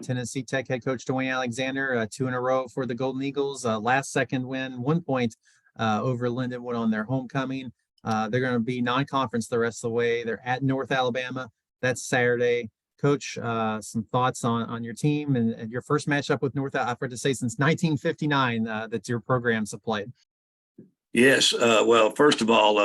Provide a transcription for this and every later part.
Tennessee Tech head coach Dewayne Alexander, 2 in a row for the Golden Eagles. Last second win, 1 point over Lindenwood on their homecoming. They're going to be non-conference the rest of the way. They're at North Alabama. That's Saturday. Coach, some thoughts on your team and your first matchup with North. I've heard to say since 1959 that your programs have played. Yes. Well, first of all,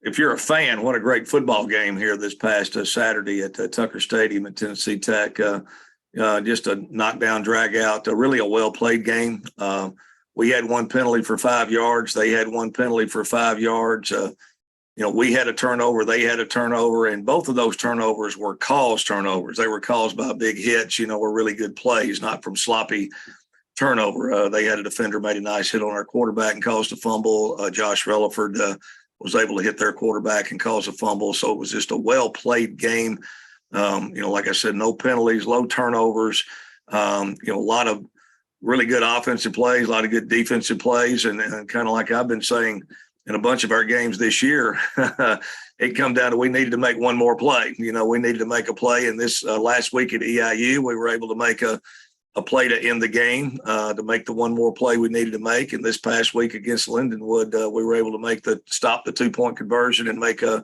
if you're a fan, what a great football game here this past Saturday at Tucker Stadium at Tennessee Tech. Just a knockdown, drag out, really a well-played game. We had one penalty for 5 yards. They had one penalty for 5 yards. We had a turnover. They had a turnover, and both of those turnovers were caused turnovers. They were caused by big hits, were really good plays, not from sloppy turnover. They had a defender made a nice hit on our quarterback and caused a fumble. Josh Relaford was able to hit their quarterback and cause a fumble. So it was just a well-played game. Like I said, no penalties, low turnovers, a lot of really good offensive plays, a lot of good defensive plays. And kind of like I've been saying in a bunch of our games this year, it come down to we needed to make one more play. We needed to make a play. And this last week at EIU, we were able to make a play to end the game, to make the one more play we needed to make. And this past week against Lindenwood, we were able to stop the 2-point conversion and make a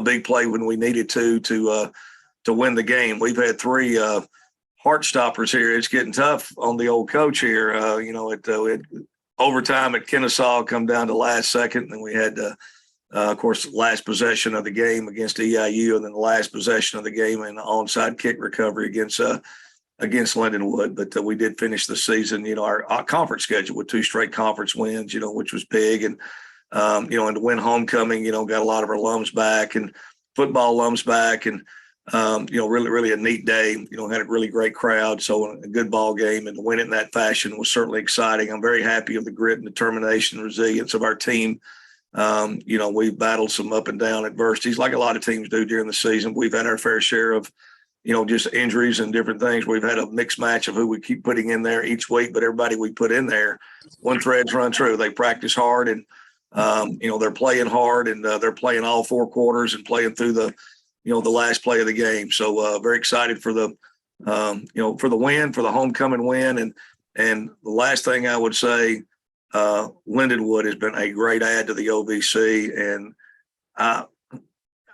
big play when we needed to win the game. We've had 3 heart stoppers here. It's getting tough on the old coach here. At overtime at Kennesaw come down to last second, and we had of course, last possession of the game against EIU, and then the last possession of the game in the onside kick recovery against Lindenwood. But we did finish the season, our conference schedule with 2 straight conference wins, which was big. And, and to win homecoming, got a lot of our alums back and football alums back. And, really, really a neat day, had a really great crowd. So a good ball game, and to win it in that fashion was certainly exciting. I'm very happy of the grit and determination and resilience of our team. We've battled some up and down adversities like a lot of teams do during the season. We've had our fair share of, just injuries and different things. We've had a mixed match of who we keep putting in there each week, but everybody we put in there, one thread's run true. They practice hard, and, they're playing hard, and they're playing all 4 quarters and playing through the last play of the game. So very excited for the win, for the homecoming win. And the last thing I would say, Lindenwood has been a great add to the OVC, and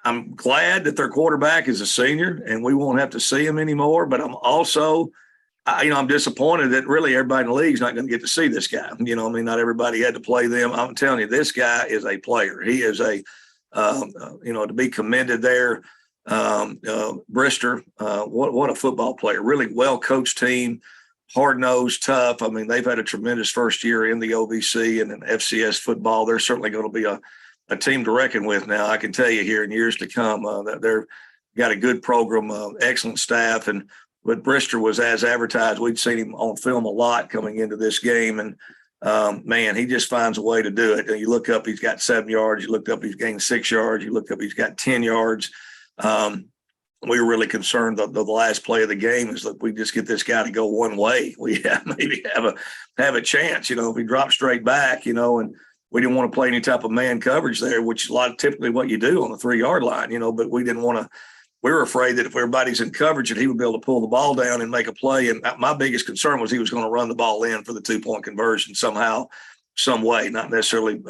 I'm glad that their quarterback is a senior and we won't have to see him anymore. But I'm also, I'm disappointed that really everybody in the league is not going to get to see this guy. Not everybody had to play them. I'm telling you, this guy is a player. He is to be commended there. Brister, what a football player, really well-coached team, hard-nosed, tough. They've had a tremendous first year in the OVC and in FCS football. They're certainly going to be a team to reckon with now. I can tell you here in years to come that they're got a good program, excellent staff. But Brister was as advertised. We'd seen him on film a lot coming into this game. And man, he just finds a way to do it. And you look up, he's got 7 yards. You look up, he's gained 6 yards. You look up, he's got 10 yards. We were really concerned that the last play of the game is that we just get this guy to go one way. We maybe have a chance, if he drops straight back, and we didn't want to play any type of man coverage there, which is typically what you do on the 3-yard line, but we didn't want to. We were afraid that if everybody's in coverage that he would be able to pull the ball down and make a play. And my biggest concern was he was going to run the ball in for the 2-point conversion somehow, some way, not necessarily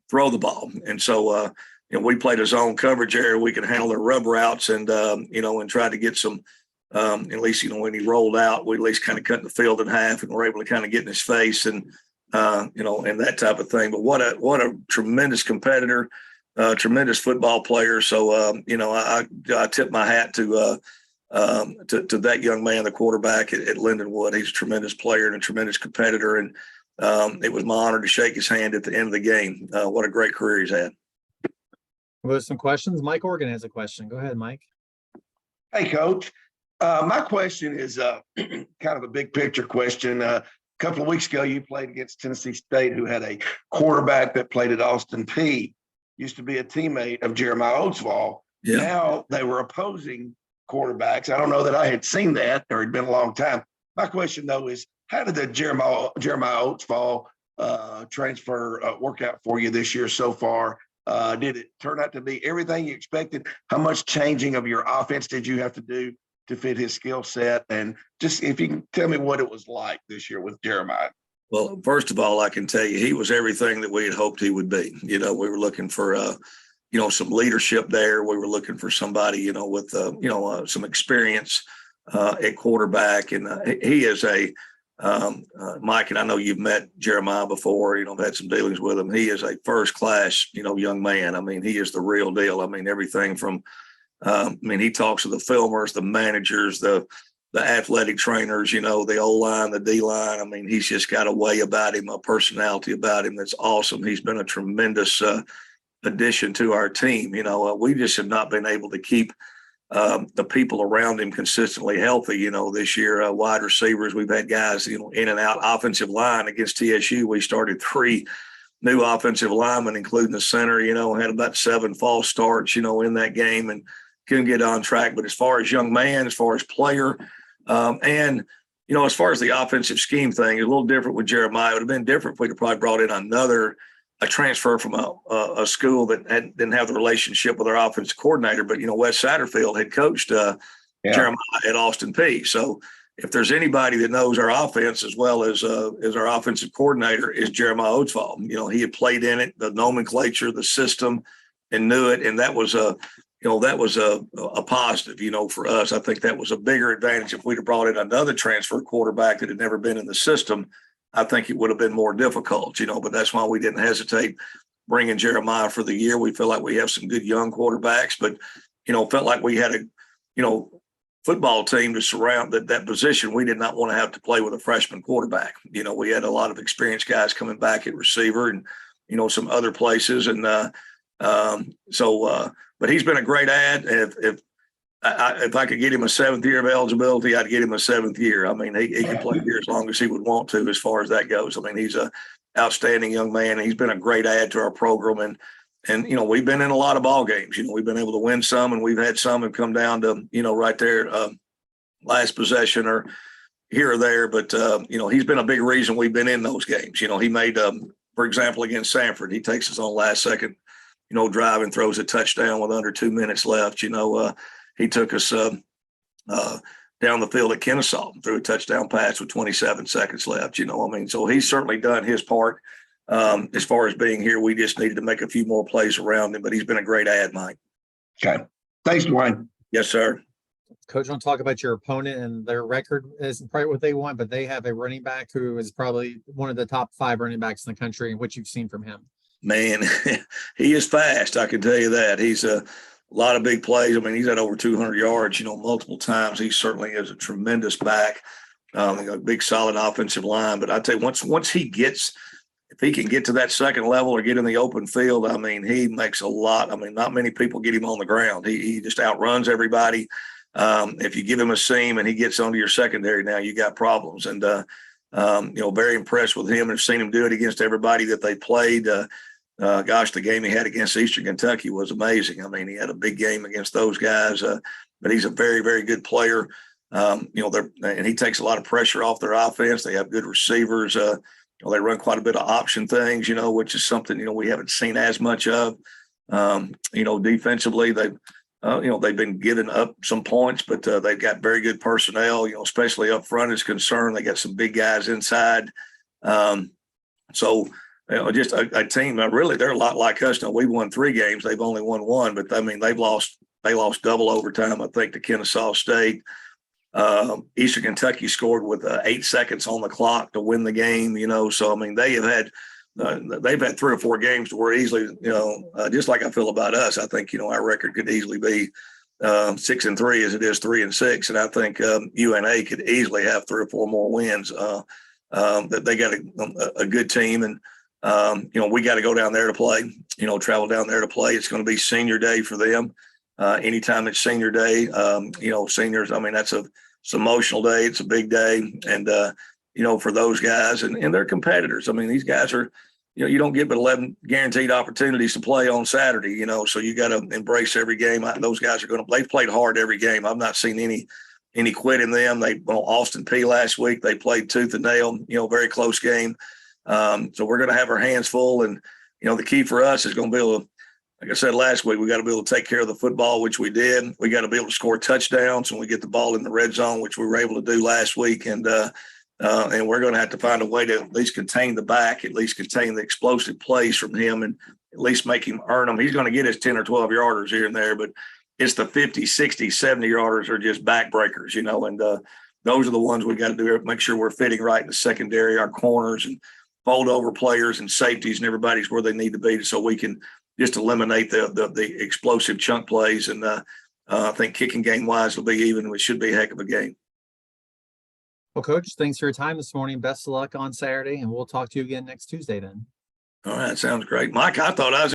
throw the ball. And so, we played a zone coverage area. We could handle their rub routes and try to get some, at least, when he rolled out, we at least kind of cut the field in half and were able to kind of get in his face and that type of thing. But what a tremendous competitor, tremendous football player. So, I tip my hat to that young man, the quarterback at Lindenwood. He's a tremendous player and a tremendous competitor. And it was my honor to shake his hand at the end of the game. What a great career he's had. Well, there's some questions. Mike Organ has a question. Go ahead, Mike. Hey, Coach. My question is kind of a big picture question. A couple of weeks ago, you played against Tennessee State, who had a quarterback that played at Austin Peay, used to be a teammate of Jeremiah Oatsfall. Yeah. Now they were opposing quarterbacks. I don't know that I had seen that, or it'd been a long time. My question, though, is how did the Jeremiah Oatsfall transfer work out for you this year so far? Did it turn out to be everything you expected? How much changing of your offense did you have to do to fit his skill set? And just if you can tell me what it was like this year with Jeremiah. Well, first of all, I can tell you he was everything that we had hoped he would be. We were looking for, some leadership there. We were looking for somebody, with, some experience at quarterback. And he is Mike, and I know you've met Jeremiah before, I've had some dealings with him. He is a first class, young man. I mean, he is the real deal. I mean, everything from, he talks to the filmers, the managers, the athletic trainers, the O-line, the D-line. I mean, he's just got a way about him, a personality about him that's awesome. He's been a tremendous addition to our team. We just have not been able to keep the people around him consistently healthy. This year, wide receivers, we've had guys, in and out. Offensive line against TSU, we started 3 new offensive linemen, including the center, had about 7 false starts, in that game and couldn't get on track. But as far as young man, as far as player, and, as far as the offensive scheme thing, it's a little different with Jeremiah. It would have been different if we'd have probably brought in a transfer from a school that didn't have the relationship with our offensive coordinator. But, Wes Satterfield had coached Jeremiah at Austin Peay. So if there's anybody that knows our offense as well as our offensive coordinator is Jeremiah Oatsfall. He had played in it, the nomenclature, the system, and knew it. And that was a positive, for us. I think that was a bigger advantage. If we'd have brought in another transfer quarterback that had never been in the system, I think it would have been more difficult, but that's why we didn't hesitate bringing Jeremiah for the year. We feel like we have some good young quarterbacks, but, felt like we had a, football team to surround that position. We did not want to have to play with a freshman quarterback. We had a lot of experienced guys coming back at receiver and, some other places. And but he's been a great add. If I could get him a 7th year of eligibility, I'd get him a 7th year. I mean, he can play here as long as he would want to, as far as that goes. I mean, he's a outstanding young man. And he's been a great add to our program. And we've been in a lot of ball games. We've been able to win some, and we've had some have come down to, right there, last possession or here or there. But, he's been a big reason we've been in those games. He made, for example, against Sanford, he takes his own last second, drive and throws a touchdown with under 2 minutes left. He took us down the field at Kennesaw, threw a touchdown pass with 27 seconds left. So he's certainly done his part. As far as being here, we just needed to make a few more plays around him, but he's been a great add, Mike. Okay. Thanks, Dewayne. Yes, sir. Coach, I want to talk about your opponent, and their record isn't probably what they want, but they have a running back who is probably one of the top 5 running backs in the country, and what you've seen from him. Man, he is fast. I can tell you that. He's a lot of big plays. I mean, he's had over 200 yards, multiple times. He certainly is a tremendous back, a big, solid offensive line. But I tell you, once he gets, if he can get to that second level or get in the open field, I mean, he makes a lot. I mean, not many people get him on the ground. He just outruns everybody. If you give him a seam and he gets onto your secondary, now you got problems. And, very impressed with him and have seen him do it against everybody that they played. The game he had against Eastern Kentucky was amazing. I mean, he had a big game against those guys, but he's a very, very good player. And he takes a lot of pressure off their offense. They have good receivers. They run quite a bit of option things, which is something, we haven't seen as much of. Defensively, they've been giving up some points, but they've got very good personnel, especially up front is concerned. They got some big guys inside. Just a team that really, they're a lot like us. Now, we've won 3 games. They've only won 1, but I mean, they lost double overtime, I think, to Kennesaw State. Eastern Kentucky scored with 8 seconds on the clock to win the game, so, I mean, they've had 3 or 4 games to where easily, just like I feel about us, I think, our record could easily be 6-3 as it is 3-6. And I think UNA could easily have 3 or 4 more wins. That they got a good team, and we got to go down there to play, travel down there to play. It's going to be senior day for them. Anytime it's senior day, seniors, I mean, it's an emotional day. It's a big day. And, for those guys and they're competitors. I mean, these guys are, you don't get but 11 guaranteed opportunities to play on Saturday, so you got to embrace every game. Those guys they've played hard every game. I've not seen any quit in them. Austin Peay last week, they played tooth and nail, very close game. So we're going to have our hands full, and, the key for us is going to be able like I said last week, we got to be able to take care of the football, which we did. We got to be able to score touchdowns when we get the ball in the red zone, which we were able to do last week. And we're going to have to find a way to at least contain the back, at least contain the explosive plays from him, and at least make him earn them. He's going to get his 10 or 12 yarders here and there, but it's the 50, 60, 70 yarders are just backbreakers, and those are the ones we got to do. Make sure we're fitting right in the secondary, our corners and fold over players and safeties, and everybody's where they need to be, so we can just eliminate the explosive chunk plays. And I think kicking game wise will be even. It should be a heck of a game. Well, Coach, thanks for your time this morning. Best of luck on Saturday, and we'll talk to you again next Tuesday then. All right, sounds great, Mike. I thought I was